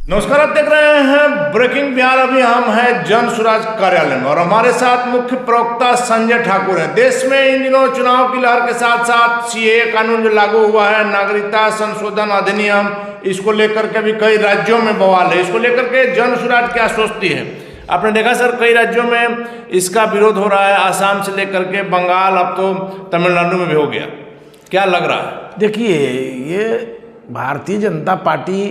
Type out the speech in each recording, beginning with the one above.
नमस्कार, आप देख रहे हैं ब्रेकिंग बिहार। अभी हम हैं जन सुराज कार्यालय में और हमारे साथ मुख्य प्रवक्ता संजय ठाकुर हैं। देश में इन दिनों चुनाव की लहर के साथ साथ सीएए कानून जो लागू हुआ है, नागरिकता संशोधन अधिनियम, इसको लेकर के भी कई राज्यों में बवाल है। इसको लेकर के जन सुराज क्या सोचती है? आपने देखा सर, कई राज्यों में इसका विरोध हो रहा है, आसाम से लेकर के बंगाल, अब तो तमिलनाडु में भी हो गया। क्या लग रहा है? देखिए, ये भारतीय जनता पार्टी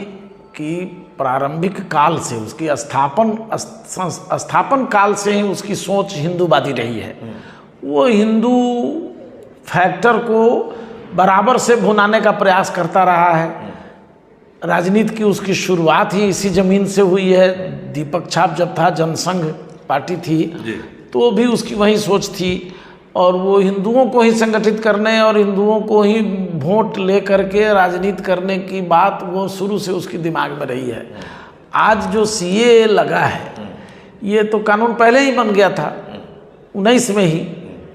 की प्रारंभिक काल से, उसकी स्थापन काल से ही उसकी सोच हिंदूवादी रही है। वो हिंदू फैक्टर को बराबर से भुनाने का प्रयास करता रहा है। राजनीति की उसकी शुरुआत ही इसी जमीन से हुई है। दीपक छाप जब था, जनसंघ पार्टी थी, तो भी उसकी वही सोच थी और वो हिंदुओं को ही संगठित करने और हिंदुओं को ही वोट ले करके राजनीति करने की बात वो शुरू से उसकी दिमाग में रही है। आज जो सीएए लगा है, ये तो कानून पहले ही बन गया था 19 में ही,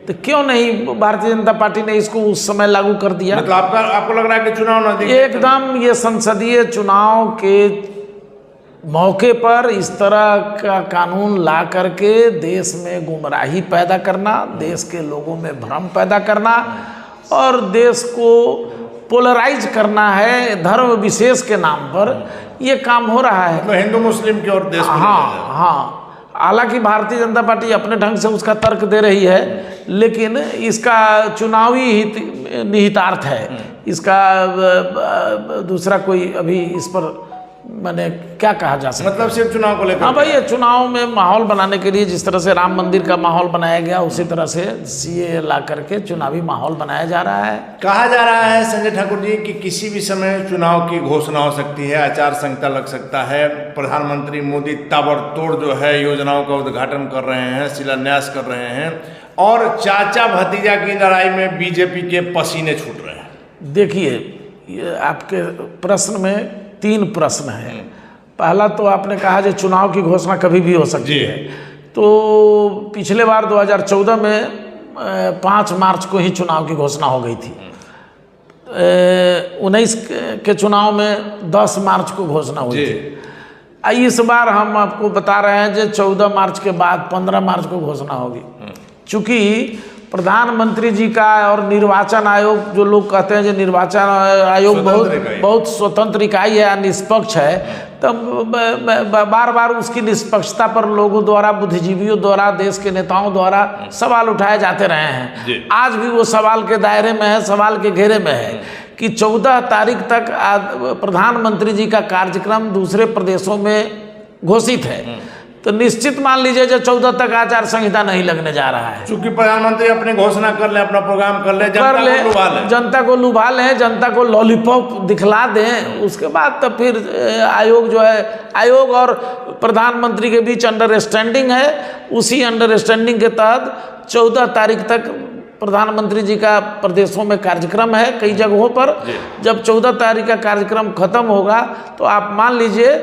तो क्यों नहीं भारतीय जनता पार्टी ने इसको उस समय लागू कर दिया? मतलब आपको लग रहा है कि चुनाव नजदीक? एकदम, ये संसदीय चुनाव के मौके पर इस तरह का कानून ला करके देश में गुमराही पैदा करना, देश के लोगों में भ्रम पैदा करना और देश को पोलराइज करना है धर्म विशेष के नाम पर, ये काम हो रहा है। मतलब हिंदू मुस्लिम की ओर देश को हाँ। हालांकि भारतीय जनता पार्टी अपने ढंग से उसका तर्क दे रही है, लेकिन इसका चुनावी निहितार्थ है। इसका दूसरा कोई अभी इस पर मैंने क्या कहा जा सकता? मतलब सिर्फ चुनाव को लेकर? हाँ भाई, ये चुनाव में माहौल बनाने के लिए जिस तरह से राम मंदिर का माहौल बनाया गया, उसी तरह से सीएए ला करके चुनावी माहौल बनाया जा रहा है। कहा जा रहा है संजय ठाकुर जी कि किसी भी समय चुनाव की घोषणा हो सकती है, आचार संहिता लग सकता है। प्रधानमंत्री मोदी ताबड़तोड़ जो है योजनाओं का उद्घाटन कर रहे हैं, शिलान्यास कर रहे हैं और चाचा भतीजा की लड़ाई में बीजेपी के पसीने छूट रहे हैं। देखिए, आपके प्रश्न में 3 प्रश्न हैं। पहला तो आपने कहा जो चुनाव की घोषणा कभी भी हो सकती है, तो पिछले बार 2014 में 5 मार्च को ही चुनाव की घोषणा हो गई थी। 19 के चुनाव में 10 मार्च को घोषणा हुई थी। इस बार हम आपको बता रहे हैं जो 14 मार्च के बाद 15 मार्च को घोषणा होगी। चूँकि प्रधानमंत्री जी का और निर्वाचन आयोग, जो लोग कहते हैं जो निर्वाचन आयोग बहुत स्वतंत्र इकाई है, निष्पक्ष है, तब बार बार उसकी निष्पक्षता पर लोगों द्वारा, बुद्धिजीवियों द्वारा, देश के नेताओं द्वारा सवाल उठाए जाते रहे हैं। आज भी वो सवाल के दायरे में है, सवाल के घेरे में है कि 14 तारीख तक प्रधानमंत्री जी का कार्यक्रम दूसरे प्रदेशों में घोषित है, तो निश्चित मान लीजिए जो 14 तक आचार संहिता नहीं लगने जा रहा है। क्योंकि प्रधानमंत्री अपनी घोषणा कर ले, अपना प्रोग्राम कर ले, जनता को लुभा लें, जनता को लॉलीपॉप दिखला दें, उसके बाद तो फिर आयोग जो है, आयोग और प्रधानमंत्री के बीच अंडरस्टैंडिंग है। उसी अंडरस्टैंडिंग के तहत 14 तारीख तक प्रधानमंत्री जी का प्रदेशों में कार्यक्रम है कई जगहों पर। जब 14 तारीख का कार्यक्रम खत्म होगा तो आप मान लीजिए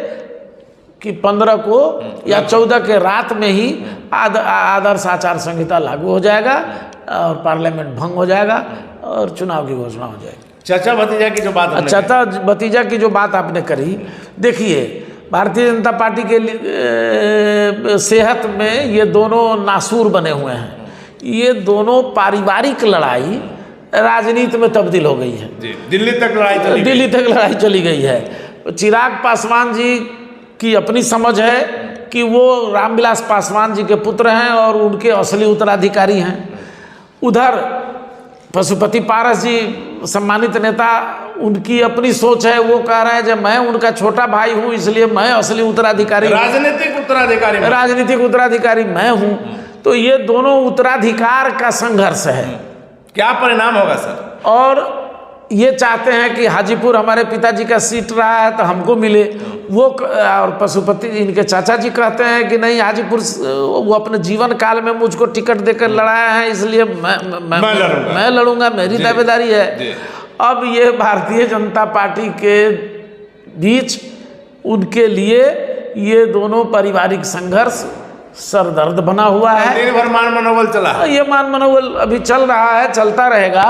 कि 15 को या 14 के रात में ही आदर्श आचार संहिता लागू हो जाएगा और पार्लियामेंट भंग हो जाएगा और चुनाव की घोषणा हो जाएगी। चाचा भतीजा की जो बात, चाचा भतीजा की जो बात आपने करी, देखिए भारतीय जनता पार्टी के सेहत में ये दोनों नासूर बने हुए हैं। ये दोनों पारिवारिक लड़ाई राजनीति में तब्दील हो गई है। दिल्ली तक लड़ाई चली गई है। चिराग पासवान जी की अपनी समझ है कि वो रामविलास पासवान जी के पुत्र हैं और उनके असली उत्तराधिकारी हैं। उधर पशुपति पारस जी सम्मानित नेता, उनकी अपनी सोच है, वो कह रहे हैं जब मैं उनका छोटा भाई हूँ इसलिए मैं असली उत्तराधिकारी, राजनीतिक उत्तराधिकारी मैं हूँ। तो ये दोनों उत्तराधिकार का संघर्ष है। क्या परिणाम होगा सर? और ये चाहते हैं कि हाजीपुर हमारे पिताजी का सीट रहा है तो हमको मिले, वो और पशुपति इनके चाचा जी कहते हैं कि नहीं, हाजीपुर वो अपने जीवन काल में मुझको टिकट देकर लड़ाया है इसलिए मैं लड़ूंगा, मेरी दावेदारी है। अब ये भारतीय जनता पार्टी के बीच उनके लिए ये दोनों पारिवारिक संघर्ष सरदर्द बना हुआ है। दिन भर मान मनोबल चला, ये मान मनोबल अभी चल रहा है, चलता रहेगा।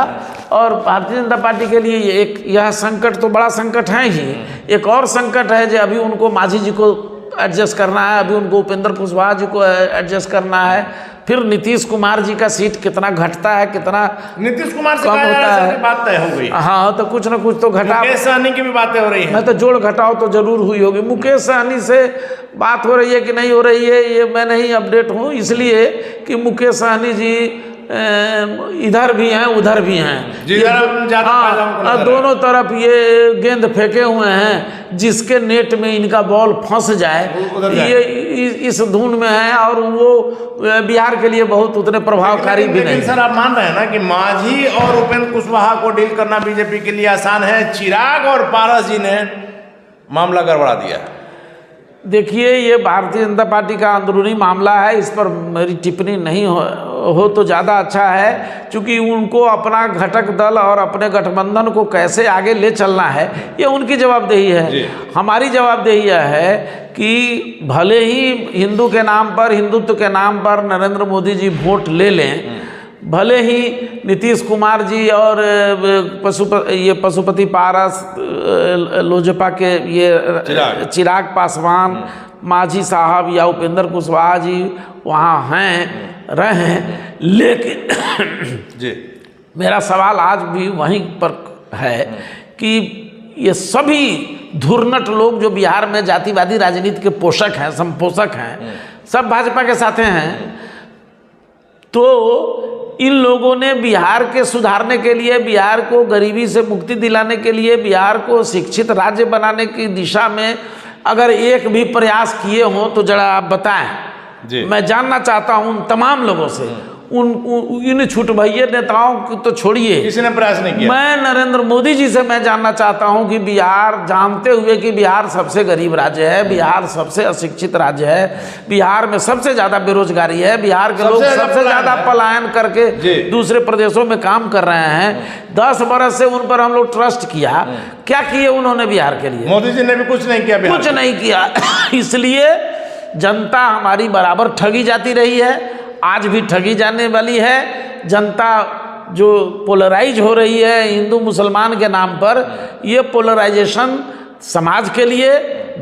और भारतीय जनता पार्टी के लिए एक यह संकट तो बड़ा संकट है ही। एक और संकट है जो अभी उनको मांझी जी को एडजस्ट करना है, अभी उनको उपेंद्र कुशवाहा जी को एडजस्ट करना है, फिर नीतीश कुमार जी का सीट कितना घटता है, कितना नीतीश कुमार से कम होता है, बात तय हो गई। हाँ, तो कुछ ना कुछ तो घटा, मुकेश सहनी की भी बातें हो रही है। मैं तो जोड़ घटाओ तो जरूर हुई होगी। मुकेश सहनी से बात हो रही है कि नहीं हो रही है, ये मैं नहीं अपडेट हूँ, इसलिए कि मुकेश सहनी जी इधर भी हैं उधर भी हैं, दोनों तरफ ये गेंद फेंके हुए हैं, जिसके नेट में इनका बॉल फंस जाए ये इस धुन में है, और वो बिहार के लिए बहुत उतने प्रभावकारी भी नहीं। सर, आप मान रहे हैं ना कि मांझी और उपेंद्र कुशवाहा को डील करना बीजेपी के लिए आसान है, चिराग और पारस जी ने मामला गड़बड़ा दिया? देखिए, ये भारतीय जनता पार्टी का अंदरूनी मामला है, इस पर मेरी टिप्पणी नहीं हो तो ज़्यादा अच्छा है, क्योंकि उनको अपना घटक दल और अपने गठबंधन को कैसे आगे ले चलना है ये उनकी जवाबदेही है। हमारी जवाबदेही है कि भले ही हिंदू के नाम पर, हिंदुत्व के नाम पर नरेंद्र मोदी जी वोट ले लें, भले ही नीतीश कुमार जी और पशुपति पारस, लोजपा के ये चिराग पासवान, मांझी साहब या उपेंद्र कुशवाहा जी वहाँ हैं, रहे, लेकिन जी मेरा सवाल आज भी वहीं पर है कि ये सभी धुरनट लोग जो बिहार में जातिवादी राजनीति के पोषक हैं, संपोषक हैं, सब भाजपा के साथ हैं। तो इन लोगों ने बिहार के सुधारने के लिए, बिहार को गरीबी से मुक्ति दिलाने के लिए, बिहार को शिक्षित राज्य बनाने की दिशा में अगर एक भी प्रयास किए हों तो जरा आप बताएं। मैं जानना चाहता हूं उन तमाम लोगों से, इन छूट भैया नेताओं को तो छोड़िए, किसी ने प्रयास नहीं किया। मैं नरेंद्र मोदी जी से मैं जानना चाहता हूं कि बिहार, जानते हुए कि बिहार सबसे गरीब राज्य है, बिहार सबसे अशिक्षित राज्य है, बिहार में सबसे ज्यादा बेरोजगारी है, बिहार के लोग सबसे ज्यादा पलायन करके दूसरे प्रदेशों में काम कर रहे हैं, 10 बरस से उन पर हम लोग ट्रस्ट किया, क्या किए उन्होंने बिहार के लिए? मोदी जी ने भी कुछ नहीं किया, कुछ नहीं किया। इसलिए जनता हमारी बराबर ठगी जाती रही है, आज भी ठगी जाने वाली है। जनता जो पोलराइज हो रही है हिंदू मुसलमान के नाम पर, ये पोलराइजेशन समाज के लिए,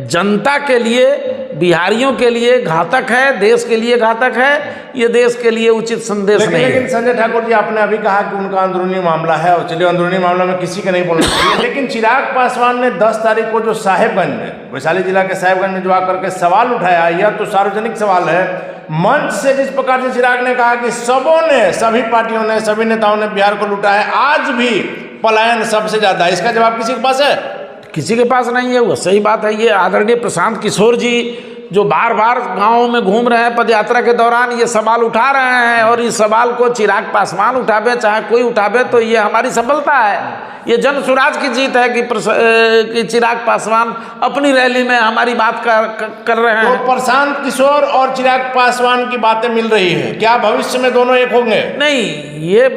जनता के लिए, बिहारियों के लिए घातक है, देश के लिए घातक है, ये देश के लिए उचित संदेश नहीं है। लेकिन संजय ठाकुर जी, आपने अभी कहा कि उनका अंदरूनी मामला है, और चलिए अंदरूनी मामला में किसी का नहीं बोलना चाहिए, लेकिन चिराग पासवान ने 10 तारीख को जो साहेबगंज में, वैशाली जिला के साहेबगंज में जो आकर के सवाल उठाया, यह तो सार्वजनिक सवाल है, मंच से जिस प्रकार से चिराग ने कहा कि सबों ने, सभी पार्टियों ने, सभी नेताओं ने बिहार को लूटा है, आज भी पलायन सबसे ज्यादा है, इसका जवाब किसी के पास है? किसी के पास नहीं है। वो सही बात है। ये आदरणीय प्रशांत किशोर जी जो बार बार गाँव में घूम रहे हैं, पदयात्रा के दौरान ये सवाल उठा रहे हैं, और इस सवाल को चिराग पासवान उठावे चाहे कोई उठावे, तो ये हमारी सफलता है, ये जन स्वराज की जीत है कि चिराग पासवान अपनी रैली में हमारी बात कर रहे हैं। तो प्रशांत किशोर और चिराग पासवान की बातें मिल रही है, क्या भविष्य में दोनों एक होंगे? नहीं, ये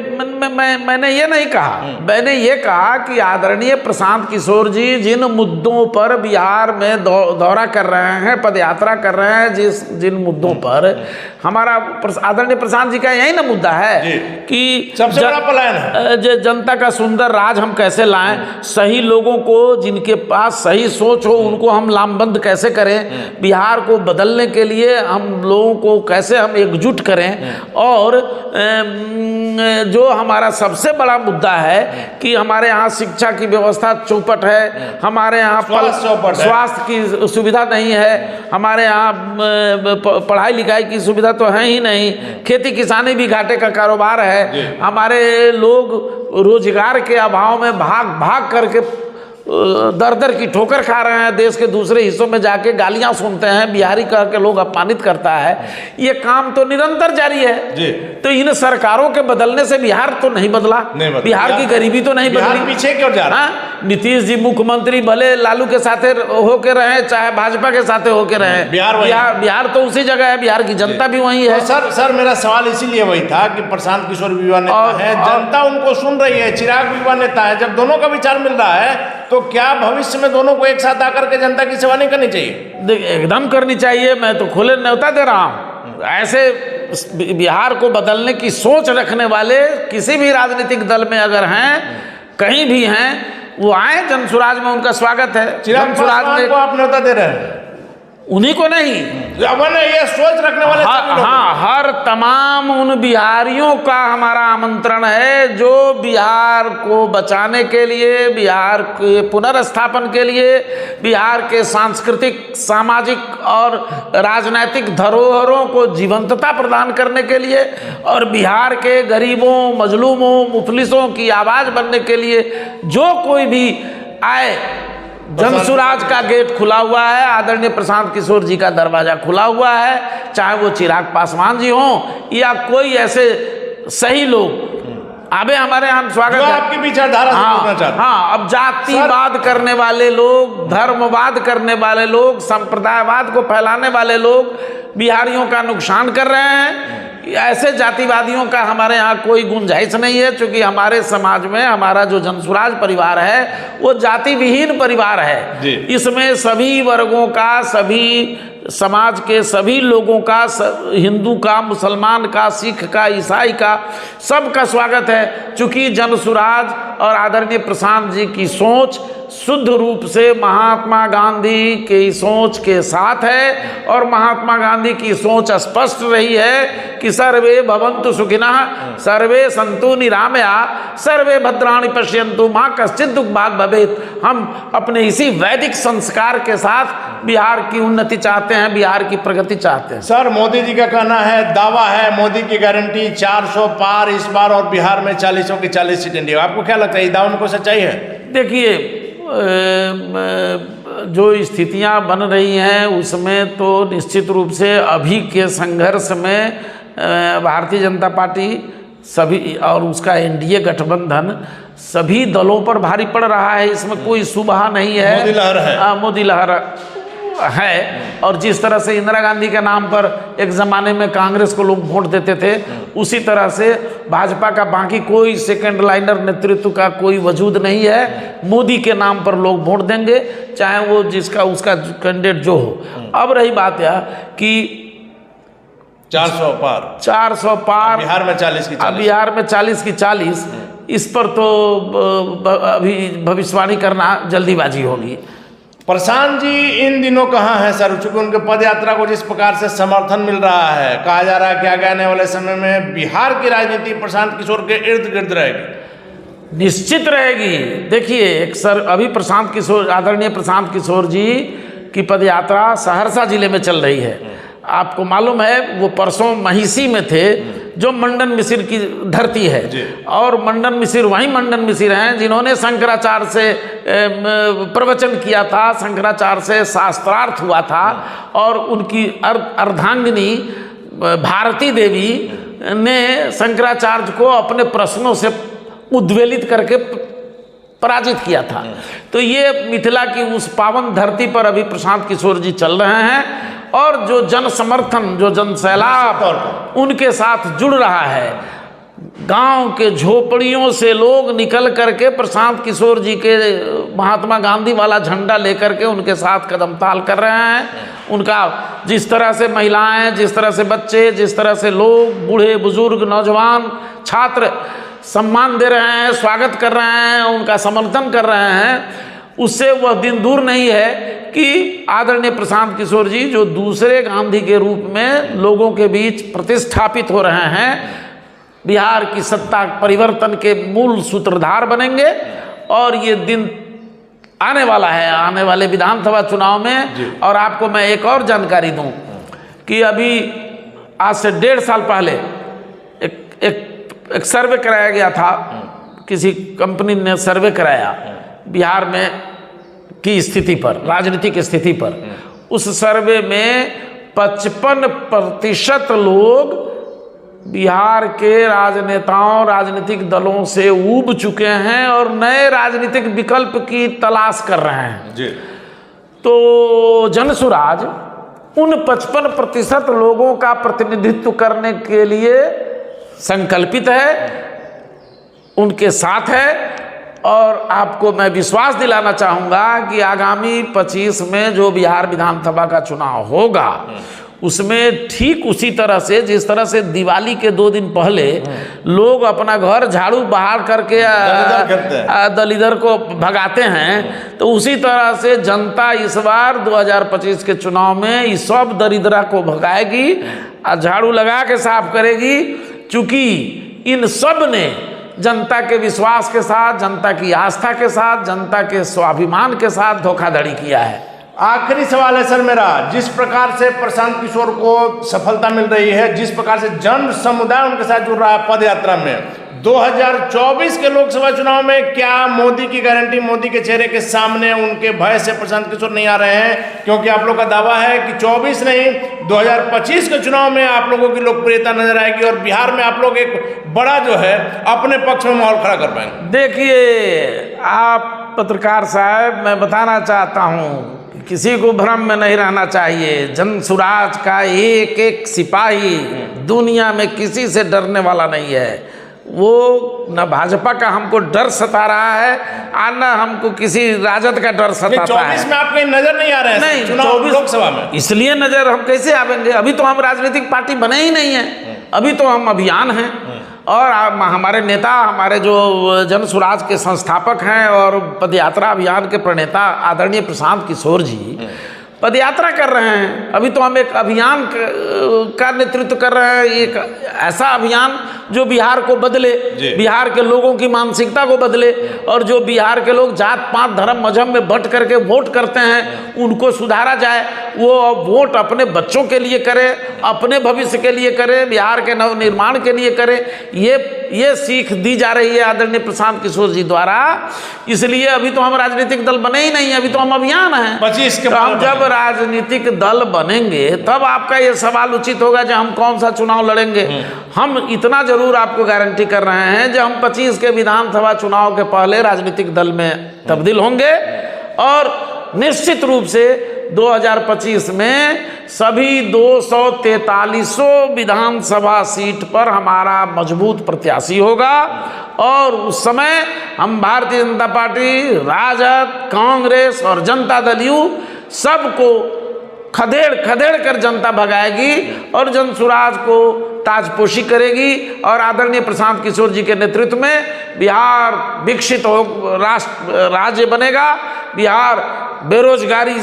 मैंने ये नहीं कहा। मैंने ये कहा कि आदरणीय प्रशांत किशोर जी जिन मुद्दों पर बिहार में दौरा कर रहे हैं, पदयात्रा कर रहे हैं, जिन मुद्दों पर हमारा आदरणीय प्रशांत जी का यही ना मुद्दा है कि सबसे बड़ा पलायन है, जनता का सुंदर राज हम कैसे लाएं, सही लोगों को जिनके पास सही सोच हो उनको हम लामबंद कैसे करें, बिहार को बदलने के लिए हम लोगों को कैसे हम एकजुट करें, और जो हमारा सबसे बड़ा मुद्दा है कि हमारे यहाँ शिक्षा की व्यवस्था चौपट है, हमारे यहाँ स्वास्थ्य की सुविधा नहीं है, हमारे यहाँ पढ़ाई लिखाई की सुविधा तो है ही नहीं, खेती किसानी भी घाटे का कारोबार है, हमारे लोग रोजगार के अभाव में भाग भाग करके दर दर की ठोकर खा रहे हैं, देश के दूसरे हिस्सों में जाके गालियां सुनते हैं, बिहारी कह के लोग अपमानित करता है, ये काम तो निरंतर जारी है जी। तो इन सरकारों के बदलने से बिहार तो नहीं बदला, बिहार की गरीबी तो नहीं बदली, पीछे क्यों जा रहा है? नीतीश जी मुख्यमंत्री भले लालू के साथ होके रहे चाहे भाजपा के साथ होके रहे, बिहार तो उसी जगह है, बिहार की जनता भी वही है। सर मेरा सवाल इसीलिए वही था कि प्रशांत किशोर भी युवा नेता है, जनता उनको सुन रही है, चिराग भी युवा नेता है, जब दोनों का विचार मिल रहा है तो क्या भविष्य में दोनों को एक साथ आकर के जनता की सेवा नहीं करनी चाहिए? एकदम करनी चाहिए। मैं तो खुले न्योता दे रहा हूँ, ऐसे बिहार को बदलने की सोच रखने वाले किसी भी राजनीतिक दल में अगर हैं, कहीं भी हैं, वो आए, जनसुराज में उनका स्वागत है। चिराग पासवान को आप न्योता दे रहे हैं? उन्हीं को नहीं, ये सोच रखने वाले हाँ, हर तमाम उन बिहारियों का हमारा आमंत्रण है जो बिहार को बचाने के लिए, बिहार के पुनर्स्थापन के लिए, बिहार के सांस्कृतिक, सामाजिक और राजनैतिक धरोहरों को जीवंतता प्रदान करने के लिए और बिहार के गरीबों, मजलूमों, मुफलिसों की आवाज़ बनने के लिए जो कोई भी आए, जनसुराज का गेट खुला हुआ है, आदरणीय प्रशांत किशोर जी का दरवाजा खुला हुआ है, चाहे वो चिराग पासवान जी हों या कोई ऐसे सही लोग आबे हमारे यहाँ स्वागत है। आपकी विचारधारा से बोलना चाहते हैं। हाँ, अब जातिवाद करने वाले लोग, धर्मवाद करने वाले लोग, संप्रदायवाद को फैलाने वाले लोग बिहारियों का नुकसान कर रहे हैं। ऐसे जातिवादियों का हमारे यहाँ कोई गुंजाइश नहीं है, क्योंकि हमारे समाज में हमारा जो जनसुराज परिवार है वो जाति विहीन परिवार है। इसमें सभी वर्गों का, सभी समाज के सभी लोगों का, हिंदू का, मुसलमान का, सिख का, ईसाई का, सबका स्वागत है। चूँकि जनसुराज और आदरणीय प्रशांत जी की सोच शुद्ध रूप से महात्मा गांधी की सोच के साथ है और महात्मा गांधी की सोच स्पष्ट रही है कि सर्वे भवन्तु सुखिनः, सर्वे सन्तु निरामया, सर्वे भद्राणि पश्यन्तु मा कश्चित् दुःखभाग् भवेत्। हम अपने इसी वैदिक संस्कार के साथ बिहार की उन्नति चाहते हैं, बिहार की प्रगति चाहते हैं। सर, मोदी जी का कहना है, दावा है, मोदी की गारंटी 400 पार इस बार और बिहार में 40 की 40 सीटें दी। आपको क्या लगता है, ये दावा उनको सच्चाई है? देखिए, जो स्थितियां बन रही हैं उसमें तो निश्चित रूप से अभी के संघर्ष में भारतीय जनता पार्टी सभी और उसका एनडीए गठबंधन सभी दलों पर भारी पड़ रहा है। इसमें कोई सुबह नहीं है। मोदी लहर है। मोदी लहर है। और जिस तरह से इंदिरा गांधी के नाम पर एक ज़माने में कांग्रेस को लोग वोट देते थे, उसी तरह से भाजपा का बाकी कोई सेकंड लाइनर नेतृत्व का कोई वजूद नहीं है। मोदी के नाम पर लोग वोट देंगे, चाहे वो जिसका उसका कैंडिडेट जो हो। अब रही बात यह कि 400 पार बिहार में 40 की 40, बिहार में 40 की 40, इस पर तो अभी भविष्यवाणी करना जल्दीबाजी होगी। प्रशांत जी इन दिनों कहाँ हैं सर? चूंकि उनके पद यात्रा को जिस प्रकार से समर्थन मिल रहा है, कहा जा रहा है कि आगे आने वाले समय में बिहार की राजनीति प्रशांत किशोर के इर्द गिर्द रहेगी। निश्चित रहेगी। देखिए, एक सर अभी प्रशांत किशोर, आदरणीय प्रशांत किशोर जी की पदयात्रा सहरसा जिले में चल रही है। आपको मालूम है, वो परसों महिषी में थे, जो मंडन मिश्र की धरती है, और मंडन मिश्र वही मंडन मिश्र हैं जिन्होंने शंकराचार्य से प्रवचन किया था, शंकराचार्य से शास्त्रार्थ हुआ था, और उनकी अर्धांगिनी भारती देवी ने शंकराचार्य को अपने प्रश्नों से उद्वेलित करके पराजित किया था। तो ये मिथिला की उस पावन धरती पर अभी प्रशांत किशोर जी चल रहे हैं, और जो जन समर्थन, जो जन सैलाब उनके साथ जुड़ रहा है। गांव के झोपड़ियों से लोग निकल करके प्रशांत किशोर जी के महात्मा गांधी वाला झंडा लेकर के उनके साथ कदम ताल कर रहे हैं। उनका जिस तरह से महिलाएं, जिस तरह से बच्चे, जिस तरह से लोग, बूढ़े बुजुर्ग, नौजवान, छात्र सम्मान दे रहे हैं, स्वागत कर रहे हैं, उनका समर्थन कर रहे हैं, उससे वह दिन दूर नहीं है कि आदरणीय प्रशांत किशोर जी जो दूसरे गांधी के रूप में लोगों के बीच प्रतिष्ठापित हो रहे हैं, बिहार की सत्ता परिवर्तन के मूल सूत्रधार बनेंगे। और ये दिन आने वाला है, आने वाले विधानसभा चुनाव में। और आपको मैं एक और जानकारी दूं कि अभी आज से 1.5 साल पहले एक सर्वे कराया गया था, किसी कंपनी ने सर्वे कराया बिहार में की स्थिति पर, राजनीतिक स्थिति पर। उस सर्वे में 55% लोग बिहार के राजनेताओं, राजनीतिक दलों से ऊब चुके हैं और नए राजनीतिक विकल्प की तलाश कर रहे हैं जी। तो जनसुराज उन 55% लोगों का प्रतिनिधित्व करने के लिए संकल्पित है, उनके साथ है। और आपको मैं विश्वास दिलाना चाहूँगा कि आगामी 25 में जो बिहार विधानसभा का चुनाव होगा, उसमें ठीक उसी तरह से जिस तरह से दिवाली के 2 दिन पहले लोग अपना घर झाड़ू बहार करके दलिदर को भगाते हैं, तो उसी तरह से जनता इस बार 2025 के चुनाव में इस सब दरिद्रा को भगाएगी और झाड़ू लगा के साफ करेगी। चूंकि इन सब ने जनता के विश्वास के साथ, जनता की आस्था के साथ, जनता के स्वाभिमान के साथ धोखाधड़ी किया है। आखिरी सवाल है सर मेरा, जिस प्रकार से प्रशांत किशोर को सफलता मिल रही है, जिस प्रकार से जन समुदाय उनके साथ जुड़ रहा है पद यात्रा में, 2024 के लोकसभा चुनाव में क्या मोदी की गारंटी, मोदी के चेहरे के सामने उनके भय से प्रशांत किशोर नहीं आ रहे हैं? क्योंकि आप लोग का दावा है कि 24 नहीं 2025 के चुनाव में आप लोगों की लोकप्रियता नजर आएगी और बिहार में आप लोग एक बड़ा जो है अपने पक्ष में माहौल खड़ा कर पाएंगे। देखिए आप पत्रकार साहब, मैं बताना चाहता हूँ किसी को भ्रम में नहीं रहना चाहिए। जन सुराज का एक एक सिपाही दुनिया में किसी से डरने वाला नहीं है। वो न भाजपा का हमको डर सता रहा है और न हमको किसी राजद का डर सताता है। 24 में आप कहीं नजर नहीं आ रहे हैं? नहीं, चुनाव 24 लोकसभा में इसलिए नजर हम कैसे आवेंगे? अभी तो हम राजनीतिक पार्टी बने ही नहीं है, अभी तो हम अभियान हैं। और हमारे नेता, हमारे जो जन सुराज के संस्थापक हैं और पदयात्रा अभियान के प्रणेता आदरणीय प्रशांत किशोर जी पदयात्रा कर रहे हैं। अभी तो हम एक अभियान का नेतृत्व कर रहे हैं, एक ऐसा अभियान जो बिहार को बदले, बिहार के लोगों की मानसिकता को बदले और जो बिहार के लोग जात पात धर्म मजहब में बंट करके वोट करते हैं उनको सुधारा जाए। वो वोट अपने बच्चों के लिए करे, अपने भविष्य के लिए करे, बिहार के नवनिर्माण के लिए करे। ये सीख दी जा रही है आदरणीय प्रशांत किशोर जी द्वारा। इसलिए अभी तो हम राजनीतिक दल बने ही नहीं, अभी तो हम अभियान हैं। 25 के हम जब राजनीतिक दल बनेंगे तब आपका ये सवाल उचित होगा कि हम कौन सा चुनाव लड़ेंगे। हम इतना जरूर आपको गारंटी कर रहे हैं कि हम 25 के विधानसभा चुनाव के पहले राजनीतिक दल में तब्दील होंगे और निश्चित रूप से 2025 में सभी 243 विधानसभा सीट पर हमारा मजबूत प्रत्याशी होगा और उस समय हम भारतीय जनता पार्टी, राजद, कांग्रेस और जनता दल यू सबको खदेड़ कर जनता भगाएगी और जन सुराज को ताजपोशी करेगी और आदरणीय प्रशांत किशोर जी के नेतृत्व में बिहार विकसित हो राज्य बनेगा। बिहार बेरोजगारी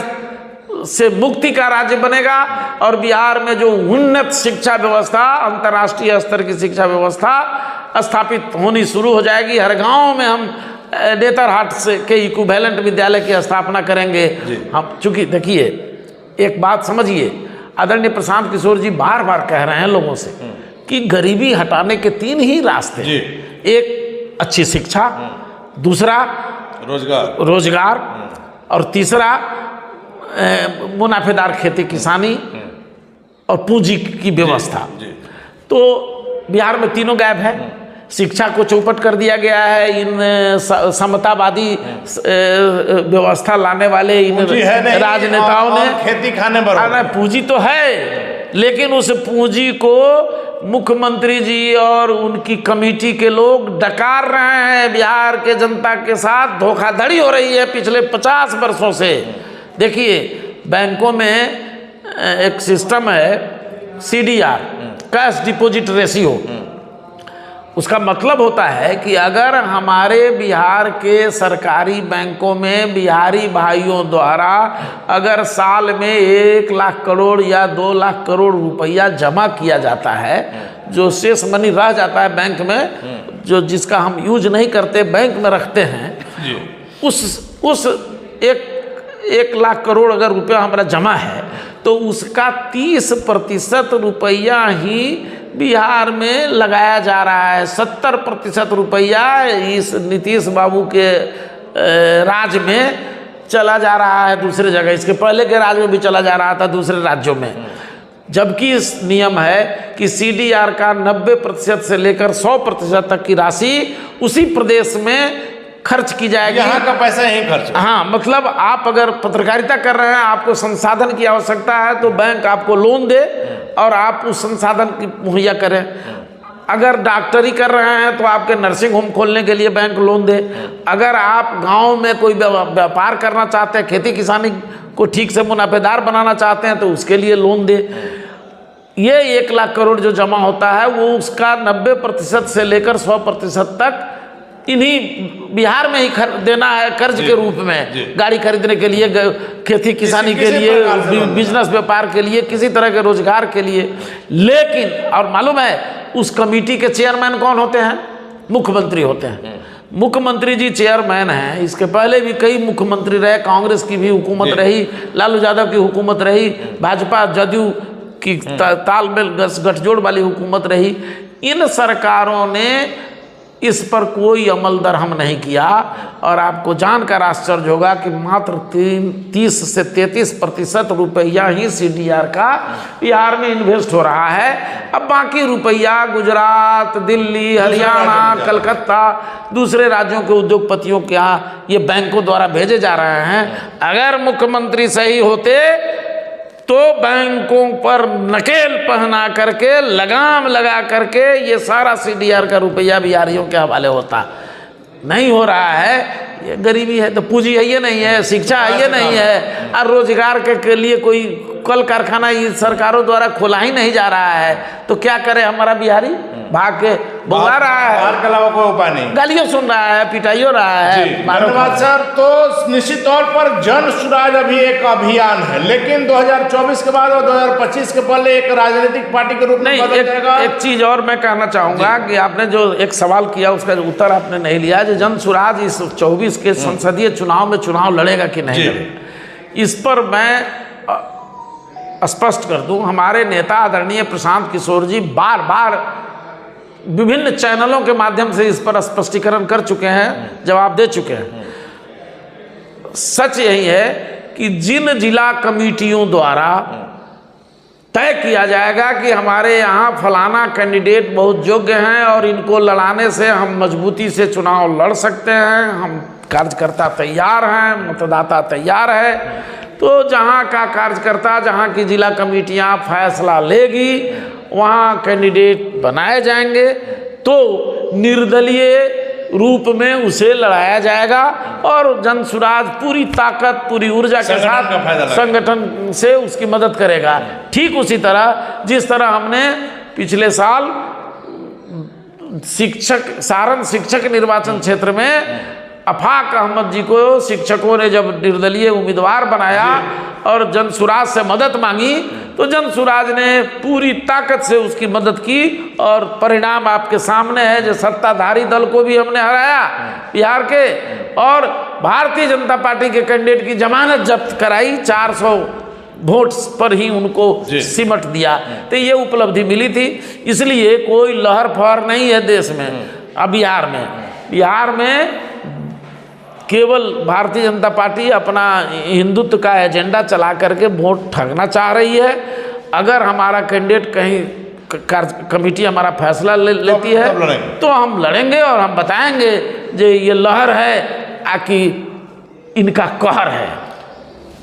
से मुक्ति का राज्य बनेगा और बिहार में जो उन्नत शिक्षा व्यवस्था, अंतर्राष्ट्रीय स्तर की शिक्षा व्यवस्था स्थापित होनी शुरू हो जाएगी। हर गांव में हम नेतरहाट से के इक्विवेलेंट विद्यालय की स्थापना करेंगे हम। चूंकि देखिए एक बात समझिए, आदरणीय प्रशांत किशोर जी बार बार कह रहे हैं लोगों से कि गरीबी हटाने के 3 ही रास्ते, एक अच्छी शिक्षा, दूसरा रोजगार और तीसरा मुनाफेदार खेती किसानी और पूंजी की व्यवस्था। तो बिहार में तीनों गायब है। शिक्षा को चौपट कर दिया गया है इन समतावादी व्यवस्था लाने वाले इन राजनेताओं ने। खेती खाने पर पूंजी तो है, लेकिन उस पूंजी को मुख्यमंत्री जी और उनकी कमेटी के लोग डकार रहे हैं। बिहार के जनता के साथ धोखाधड़ी हो रही है पिछले 50 वर्षों से। देखिए बैंकों में एक सिस्टम है CDR, कैश डिपॉजिट रेशियो। उसका मतलब होता है कि अगर हमारे बिहार के सरकारी बैंकों में बिहारी भाइयों द्वारा अगर साल में 1 लाख करोड़ या 2 लाख करोड़ रुपया जमा किया जाता है, जो शेष मनी रह जाता है बैंक में, जो जिसका हम यूज नहीं करते बैंक में रखते हैं, उस 1 लाख करोड़ अगर रुपया हमारा जमा है तो उसका 30% रुपया ही बिहार में लगाया जा रहा है। 70% रुपया इस नीतीश बाबू के राज्य में चला जा रहा है दूसरे जगह। इसके पहले के राज्य में भी चला जा रहा था दूसरे राज्यों में। जबकि इस नियम है कि CDR का 90% से लेकर 100% तक की राशि उसी प्रदेश में खर्च की जाएगी। यहाँ का पैसा यहीं खर्च। हाँ, मतलब आप अगर पत्रकारिता कर रहे हैं, आपको संसाधन की आवश्यकता है तो बैंक आपको लोन दे और आप उस संसाधन की मुहैया करें। अगर डॉक्टरी कर रहे हैं तो आपके नर्सिंग होम खोलने के लिए बैंक लोन दे। अगर आप गांव में कोई व्यापार करना चाहते हैं, खेती किसानी को ठीक से मुनाफेदार बनाना चाहते हैं तो उसके लिए लोन दे। ये 1 लाख करोड़ जो जमा होता है वो उसका 90% से लेकर 100% तक इन्हीं बिहार में ही देना है कर्ज के रूप में, गाड़ी खरीदने के लिए, खेती किसानी के लिए, बिजनेस व्यापार के लिए, किसी तरह के रोजगार के लिए। लेकिन और मालूम है उस कमेटी के चेयरमैन कौन होते हैं? मुख्यमंत्री होते हैं। मुख्यमंत्री जी चेयरमैन हैं। इसके पहले भी कई मुख्यमंत्री रहे, कांग्रेस की भी हुकूमत रही, लालू यादव की हुकूमत रही, भाजपा जदयू की तालमेल गठजोड़ वाली हुकूमत रही। इन सरकारों ने इस पर कोई अमल दरहम नहीं किया और आपको जानकर आश्चर्य होगा कि मात्र 30 से 33% रुपया ही CDR का बिहार में इन्वेस्ट हो रहा है। अब बाकी रुपया गुजरात, दिल्ली, हरियाणा, कलकत्ता, दूसरे राज्यों के उद्योगपतियों के यहाँ ये बैंकों द्वारा भेजे जा रहे हैं। अगर मुख्यमंत्री सही होते तो बैंकों पर नकेल पहना करके, लगाम लगा करके ये सारा CDR का रुपया बिहारियों के हवाले होता। नहीं हो रहा है। ये गरीबी है तो पूंजी है ये नहीं है, शिक्षा है ये नहीं है, और रोजगार के लिए कोई कल कारखाना ये सरकारों द्वारा खोला ही नहीं जा रहा है। तो क्या करे हमारा बिहारी? भाग के बुला रहा है, बाहर के अलावा कोई उपाय नहीं, गालियों सुन रहा है, पिटाइयों रहा है। धन्यवाद सर। तो निश्चित तौर पर जन सुराज अभी एक अभियान है, लेकिन 2024 के बाद और 2025 के पहले एक राजनीतिक पार्टी के रूप में बदल जाएगा। एक चीज और मैं कहना चाहूंगा कि आपने जो एक सवाल किया उसका उत्तर आपने नहीं लिया, जो जन सुराज इस 24 के संसदीय चुनाव में चुनाव लड़ेगा कि नहीं लड़ेगा, इस पर मैं स्पष्ट कर दूं। हमारे नेता आदरणीय प्रशांत किशोर जी बार बार विभिन्न चैनलों के माध्यम से इस पर स्पष्टीकरण कर चुके हैं, जवाब दे चुके हैं। सच यही है कि जिन जिला कमेटियों द्वारा तय किया जाएगा कि हमारे यहाँ फलाना कैंडिडेट बहुत योग्य हैं और इनको लड़ाने से हम मजबूती से चुनाव लड़ सकते हैं, हम कार्यकर्ता तैयार हैं, मतदाता तैयार है, तो जहाँ का कार्यकर्ता, जहाँ की जिला कमेटियाँ फैसला लेगी वहाँ कैंडिडेट बनाए जाएंगे। तो निर्दलीय रूप में उसे लड़ाया जाएगा और जन सुराज पूरी ताकत, पूरी ऊर्जा के साथ संगठन से उसकी मदद करेगा। ठीक उसी तरह जिस तरह हमने पिछले साल सारण शिक्षक निर्वाचन क्षेत्र में अफाक अहमद जी को शिक्षकों ने जब निर्दलीय उम्मीदवार बनाया और जन सुराज से मदद मांगी, तो जन सुराज ने पूरी ताकत से उसकी मदद की और परिणाम आपके सामने है। जो सत्ताधारी दल को भी हमने हराया बिहार के, और भारतीय जनता पार्टी के कैंडिडेट की जमानत जब्त कराई, 400 वोट्स पर ही उनको सिमट दिया। तो ये उपलब्धि मिली थी। इसलिए कोई लहर फहर नहीं है देश में। अब बिहार में केवल भारतीय जनता पार्टी अपना हिंदुत्व का एजेंडा चला करके वोट ठगना चाह रही है। अगर हमारा कैंडिडेट कहीं कमेटी हमारा फैसला लेती है तो हम लड़ेंगे और हम बताएंगे जो ये लहर है कि इनका कहर है।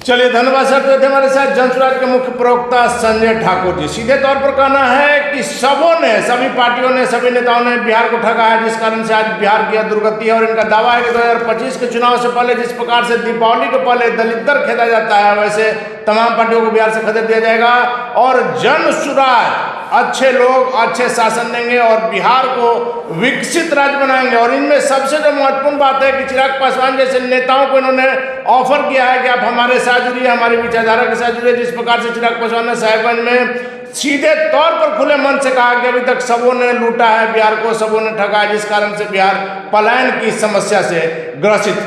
चलिए धन्यवाद सर। तो हमारे साथ जन सुराज के मुख्य प्रवक्ता संजय ठाकुर जी। सीधे तौर पर कहना है कि सभी पार्टियों ने, सभी नेताओं ने बिहार को ठगा है, जिस कारण से आज बिहार की दुर्गति है। और इनका दावा है कि 2025 के चुनाव से पहले जिस प्रकार से दीपावली के पहले दलितर खेदा जाता है, वैसे तमाम पार्टियों को बिहार से खदेड़ दिया जाएगा और जन सुराज अच्छे लोग अच्छे शासन देंगे और बिहार को विकसित राज्य बनाएंगे। और इनमें सबसे जो महत्वपूर्ण बात है कि चिराग पासवान जैसे नेताओं को इन्होंने ऑफर किया है कि आप हमारे साथ जुड़िए, हमारी विचारधारा के साथ जुड़िए। जिस प्रकार से चिराग पासवान ने साहिबगंज में सीधे तौर पर खुले मन से कहा कि अभी तक सबों ने लूटा है बिहार को, सबों ने ठगा है, जिस कारण से बिहार पलायन की समस्या से ग्रसित।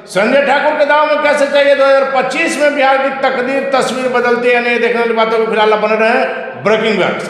संजय ठाकुर के दाव में क्या सच्चाई है? 2025 में बिहार की तकदीर, तस्वीर बदलती है नहीं, देखने वाली बातों को फिलहाल बने रहे ब्रेकिंग न्यूज।